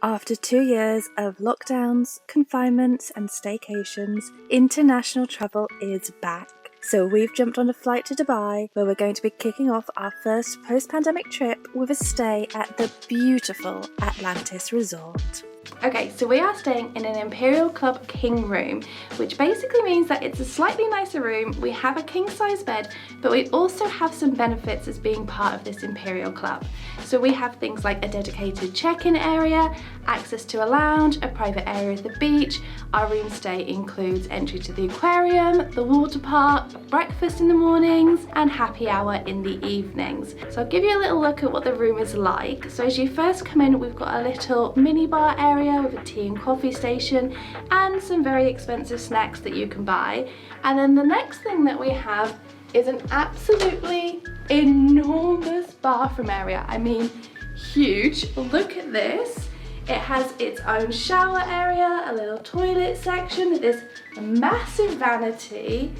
After 2 years of lockdowns, confinements and staycations, international travel is back. So we've jumped on a flight to Dubai, where we're going to be kicking off our first post-pandemic trip with a stay at the beautiful Atlantis resort. Okay, so we are staying in an Imperial Club King room, which basically means that it's a slightly nicer room. We have a king-size bed, but we also have some benefits as being part of this Imperial Club. So we have things like a dedicated check-in area, access to a lounge, a private area at the beach. Our room stay includes entry to the aquarium, the water park, breakfast in the mornings, and happy hour in the evenings. So I'll give you a little look at what the room is like. So as you first come in, we've got a little mini bar area with a tea and coffee station and some very expensive snacks that you can buy. And then the next thing that we have is an absolutely enormous bathroom area. I mean, huge. Look at this. It has its own shower area, a little toilet section, there's a massive vanity,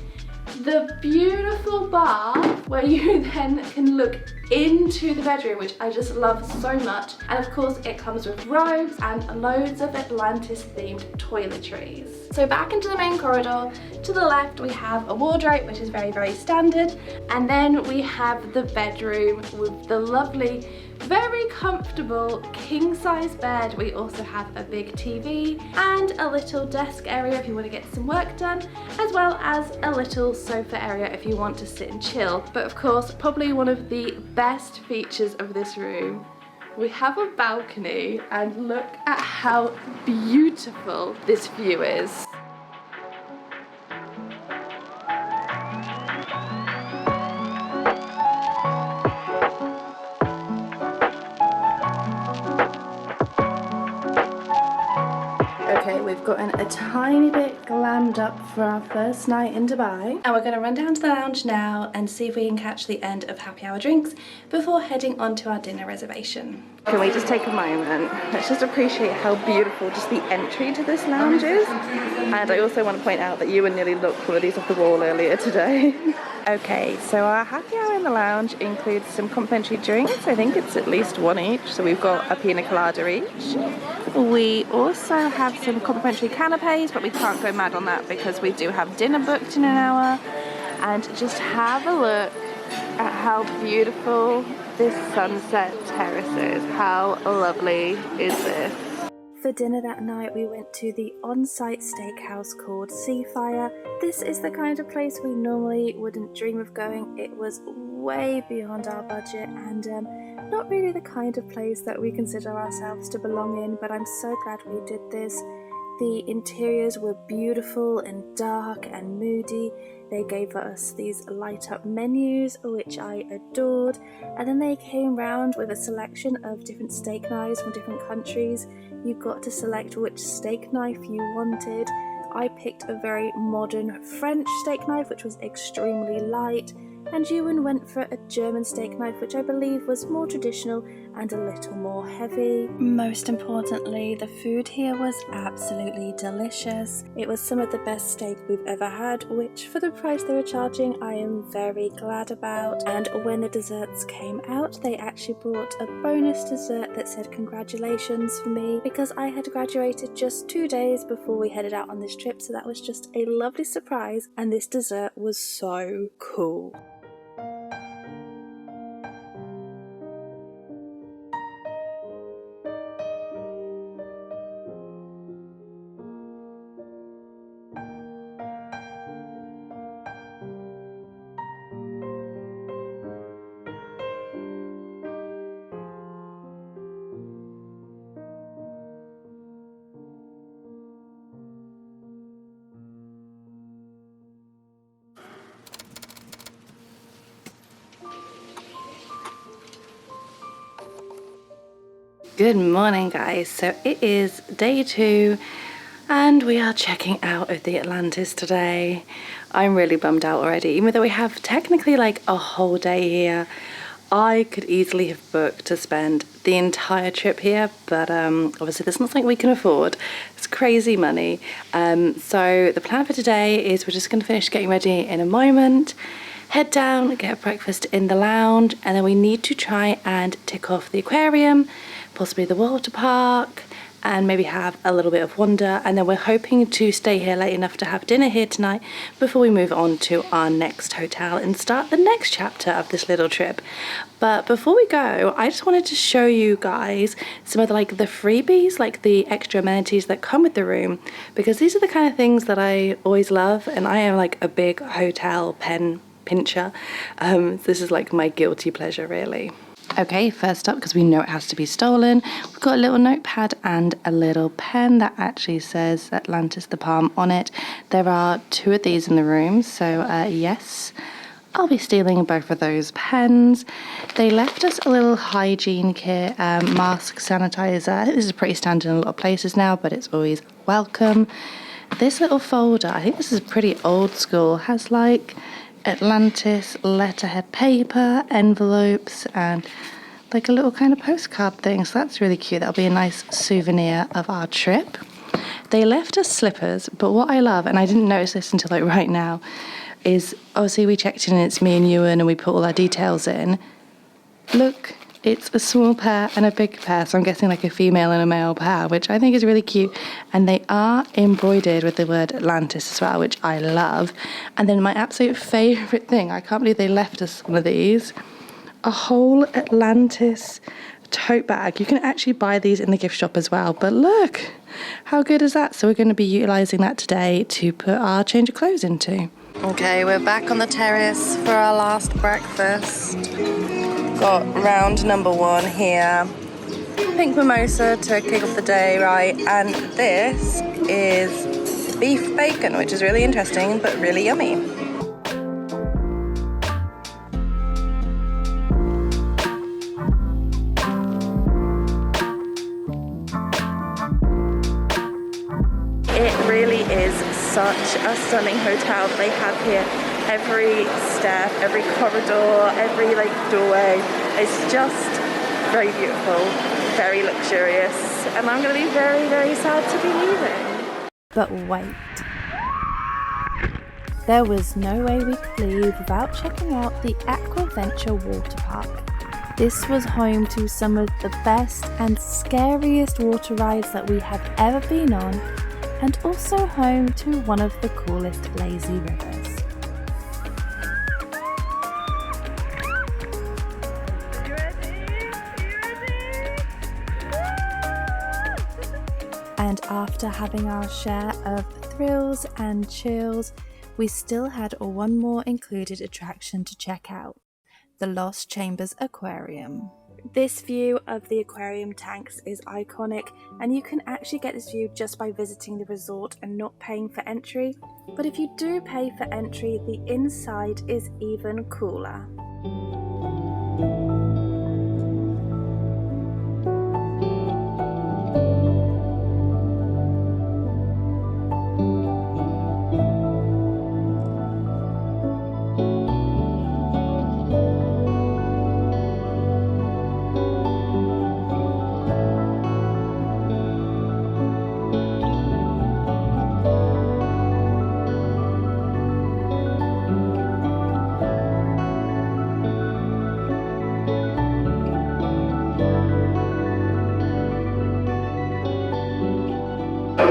the beautiful bar where you then can look into the bedroom, which I just love so much. And of course it comes with robes and loads of Atlantis themed toiletries. So back into the main corridor, to the left we have a wardrobe, which is very, very standard. And then we have the bedroom with the lovely, very comfortable king-size bed. We also have a big TV and a little desk area if you want to get some work done, as well as a little sofa area if you want to sit and chill. But of course, probably one of the best features of this room, we have a balcony, and look at how beautiful this view is. Okay, we've gotten a tiny bit glammed up for our first night in Dubai, and we're going to run down to the lounge now and see if we can catch the end of happy hour drinks before heading on to our dinner reservation. Can we just take a moment? Let's just appreciate how beautiful just the entry to this lounge is. And I also want to point out that Euan nearly looked one of these off the wall earlier today. Okay, so our happy hour in the lounge includes some complimentary drinks. I think it's at least one each. So we've got a pina colada each. We also have some complimentary canapes, but we can't go mad on that because we do have dinner booked in an hour. And just have a look at how beautiful this sunset terrace is. How lovely is this? For dinner that night, we went to the on-site steakhouse called Seafire. This is the kind of place we normally wouldn't dream of going. It was way beyond our budget and not really the kind of place that we consider ourselves to belong in, but I'm so glad we did this. The interiors were beautiful and dark and moody. They gave us these light up menus, which I adored, and then they came round with a selection of different steak knives from different countries. You got to select which steak knife you wanted. I picked a very modern French steak knife, which was extremely light, and Euan went for a German steak knife, which I believe was more traditional and a little more heavy. Most importantly, the food here was absolutely delicious. It was some of the best steak we've ever had, which for the price they were charging, I am very glad about. And when the desserts came out, they actually brought a bonus dessert that said congratulations for me, because I had graduated just 2 days before we headed out on this trip, so that was just a lovely surprise, and this dessert was so cool. Good morning, guys. So it is day 2 and we are checking out of the Atlantis today. I'm really bummed out already, even though we have technically like a whole day here. I could easily have booked to spend the entire trip here, but obviously that's not something we can afford. It's crazy money. So the plan for today is we're just going to finish getting ready in a moment, head down, get a breakfast in the lounge, and then we need to try and tick off the aquarium, possibly the water park, and maybe have a little bit of wander, and then we're hoping to stay here late enough to have dinner here tonight before we move on to our next hotel and start the next chapter of this little trip. But before we go, I just wanted to show you guys some of the freebies, like the extra amenities that come with the room, because these are the kind of things that I always love, and I am like a big hotel pen pincher. This is like my guilty pleasure, really. Okay, first up, because we know it has to be stolen, we've got a little notepad and a little pen that actually says Atlantis the Palm on it. There are 2 of these in the room, so yes, I'll be stealing both of those pens. They left us a little hygiene kit, mask, sanitizer. I think this is pretty standard in a lot of places now, but it's always welcome. This little folder, I think this is pretty old school, has like Atlantis letterhead paper, envelopes, and like a little kind of postcard thing, so that's really cute. That'll be a nice souvenir of our trip. They left us slippers, but what I love, and I didn't notice this until like right now, is obviously we checked in and it's me and Euan and we put all our details in. Look, it's a small pair and a big pair, so I'm guessing like a female and a male pair, which I think is really cute. And they are embroidered with the word Atlantis as well, which I love. And then my absolute favourite thing, I can't believe they left us one of these, a whole Atlantis tote bag. You can actually buy these in the gift shop as well, but look, how good is that? So we're going to be utilising that today to put our change of clothes into. Okay, we're back on the terrace for our last breakfast. Got round number 1 here. Pink mimosa to kick off the day, right? And this is beef bacon, which is really interesting, but really yummy. It really is such a stunning hotel that they have here. Every step, every corridor, every doorway is just very beautiful, very luxurious, and I'm going to be very, very sad to be leaving. But wait. There was no way we could leave without checking out the Aquaventure water park. This was home to some of the best and scariest water rides that we have ever been on, and also home to one of the coolest lazy rivers. And after having our share of thrills and chills, we still had one more included attraction to check out, the Lost Chambers Aquarium. This view of the aquarium tanks is iconic, and you can actually get this view just by visiting the resort and not paying for entry. But if you do pay for entry, the inside is even cooler.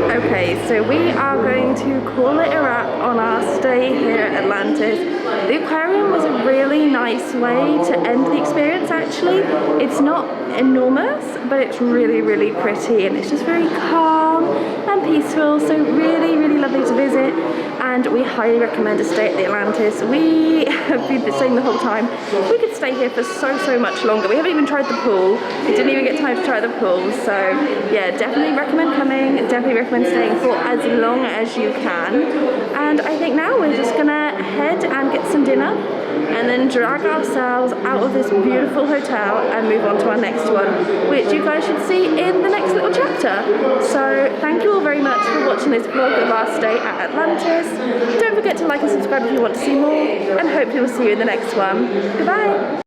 Okay, so we are going to call it a wrap on our stay here at Atlantis. The aquarium was a really nice way to end the experience actually. It's not enormous, but it's really, really pretty, and it's just very calm and peaceful, so really, really lovely to visit, and we highly recommend a stay at the Atlantis. We have been staying the whole time. We could stay here for so much longer. We haven't even tried the pool. We didn't even get time to try the pool, so yeah, definitely recommend coming, definitely recommend staying for as long as you can. And I think now we're just gonna head and get some dinner and then drag ourselves out of this beautiful hotel and move on to our next one, which you guys should see in the next little chapter. So thank you all very much for watching this vlog of our stay at Atlantis. Don't forget to like and subscribe if you want to see more, and hopefully we'll see you in the next one. Goodbye!